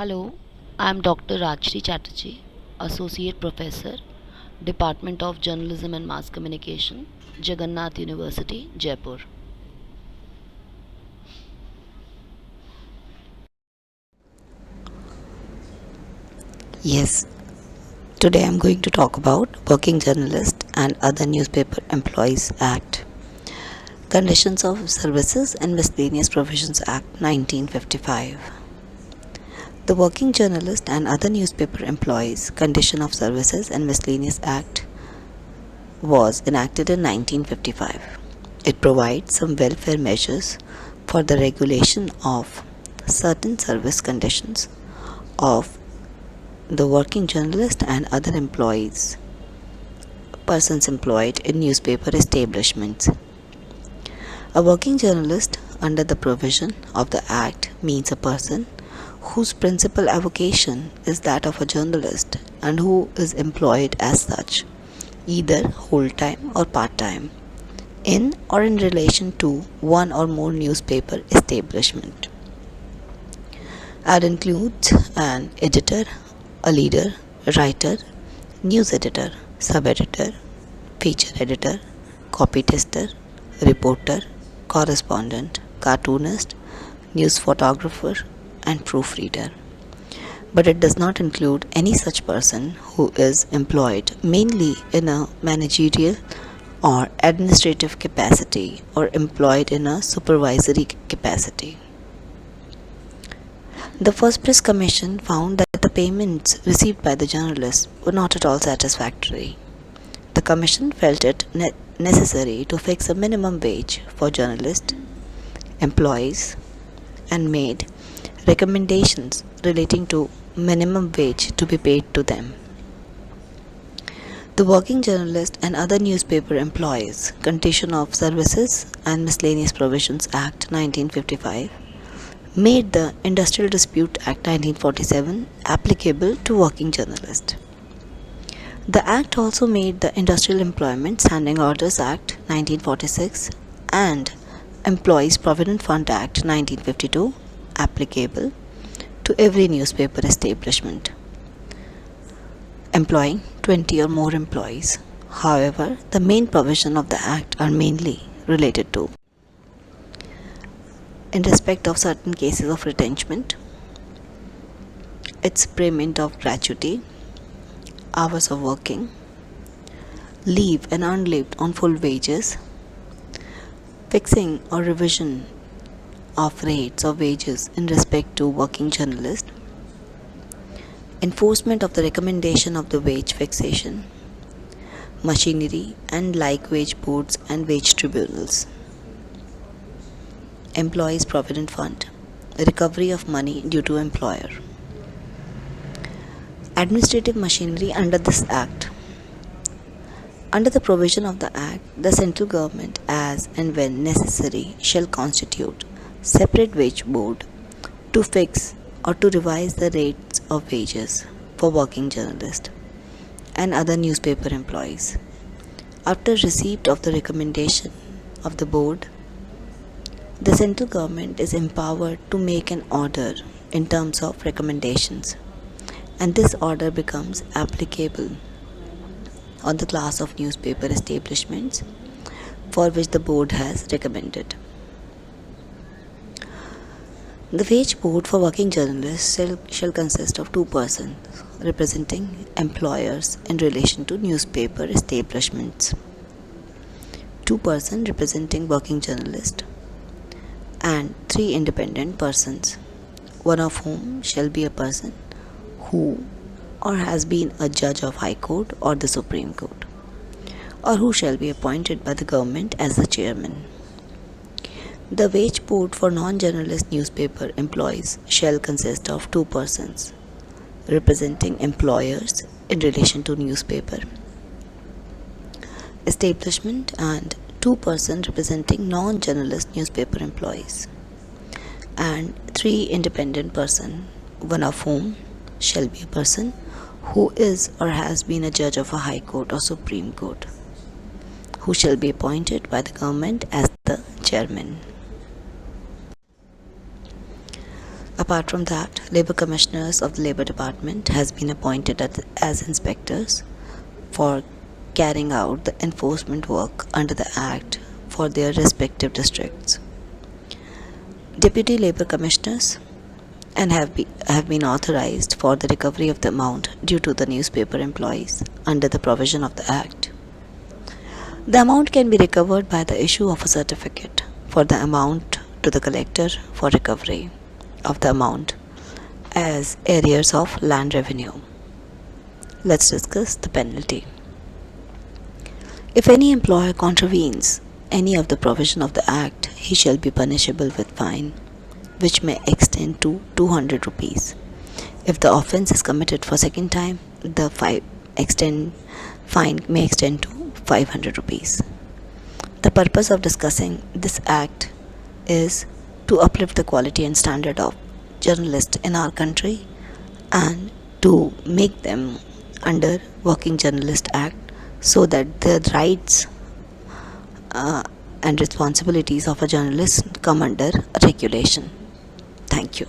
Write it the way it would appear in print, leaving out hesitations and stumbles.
Hello, I am Dr. Rajshree Chatterjee, Associate Professor, Department of Journalism and Mass Communication, Jagannath University, Jaipur. Yes, today I'm going to talk about Working Journalist and Other Newspaper Employees Act, Conditions of Services and Miscellaneous Provisions Act 1955. The Working Journalist and Other Newspaper Employees Condition of Services and Miscellaneous Act was enacted in 1955. It provides some welfare measures for the regulation of certain service conditions of the working journalist and other employees, persons employed in newspaper establishments. A working journalist under the provision of the Act means a person whose principal avocation is that of a journalist and who is employed as such, either whole-time or part-time, in or in relation to one or more newspaper establishment. That includes an editor, a leader, writer, news editor, sub-editor, feature editor, copy tester, reporter, correspondent, cartoonist, news photographer, and proofreader. But it does not include any such person who is employed mainly in a managerial or administrative capacity or employed in a supervisory capacity. The First Press Commission found that the payments received by the journalists were not at all satisfactory. The Commission felt it necessary to fix a minimum wage for journalists, employees, and made recommendations relating to minimum wage to be paid to them. The Working Journalist and Other Newspaper Employees Condition of Services and Miscellaneous Provisions Act 1955 made the Industrial Dispute Act 1947 applicable to working journalists. The Act also made the Industrial Employment Standing Orders Act 1946 and Employees Provident Fund Act 1952 applicable to every newspaper establishment employing 20 or more employees. However, the main provisions of the Act are mainly related to, in respect of certain cases of retrenchment, its payment of gratuity, hours of working, leave and earned leave on full wages, fixing or revision of rates of wages in respect to working journalists, enforcement of the recommendation of the wage fixation, machinery and like wage boards and wage tribunals, Employees Provident Fund, recovery of money due to employer. Administrative machinery under this Act. Under the provision of the Act, the central government, as and when necessary, shall constitute separate wage board to fix or to revise the rates of wages for working journalists and other newspaper employees. After receipt of the recommendation of the board, the central government is empowered to make an order in terms of recommendations, and this order becomes applicable on the class of newspaper establishments for which the board has recommended. The wage board for working journalists shall consist of two persons representing employers in relation to newspaper establishments, two persons representing working journalists, and three independent persons, one of whom shall be a person who or has been a judge of High Court or the Supreme Court, or who shall be appointed by the government as the chairman. The wage board for non-journalist newspaper employees shall consist of two persons representing employers in relation to newspaper establishment and two persons representing non-journalist newspaper employees, and three independent persons, one of whom shall be a person who is or has been a judge of a High Court or Supreme Court, who shall be appointed by the government as the chairman. Apart Apart from that, Labour Commissioners of the Labour Department has been appointed as inspectors for carrying out the enforcement work under the Act for their respective districts. Deputy Labour Commissioners and have been authorized for the recovery of the amount due to the newspaper employees under the provision of the Act. The amount can be recovered by the issue of a certificate for the amount to the collector for recovery of the amount as arrears of land revenue. Let's discuss the penalty. If any employer contravenes any of the provision of the Act, he shall be punishable with fine, which may extend to 200 rupees. If the offence is committed for second time, the fine may extend to 500 rupees. The purpose of discussing this Act is to uplift the quality and standard of journalists in our country and to make them under Working Journalist Act so that the rights and responsibilities of a journalist come under regulation. Thank you.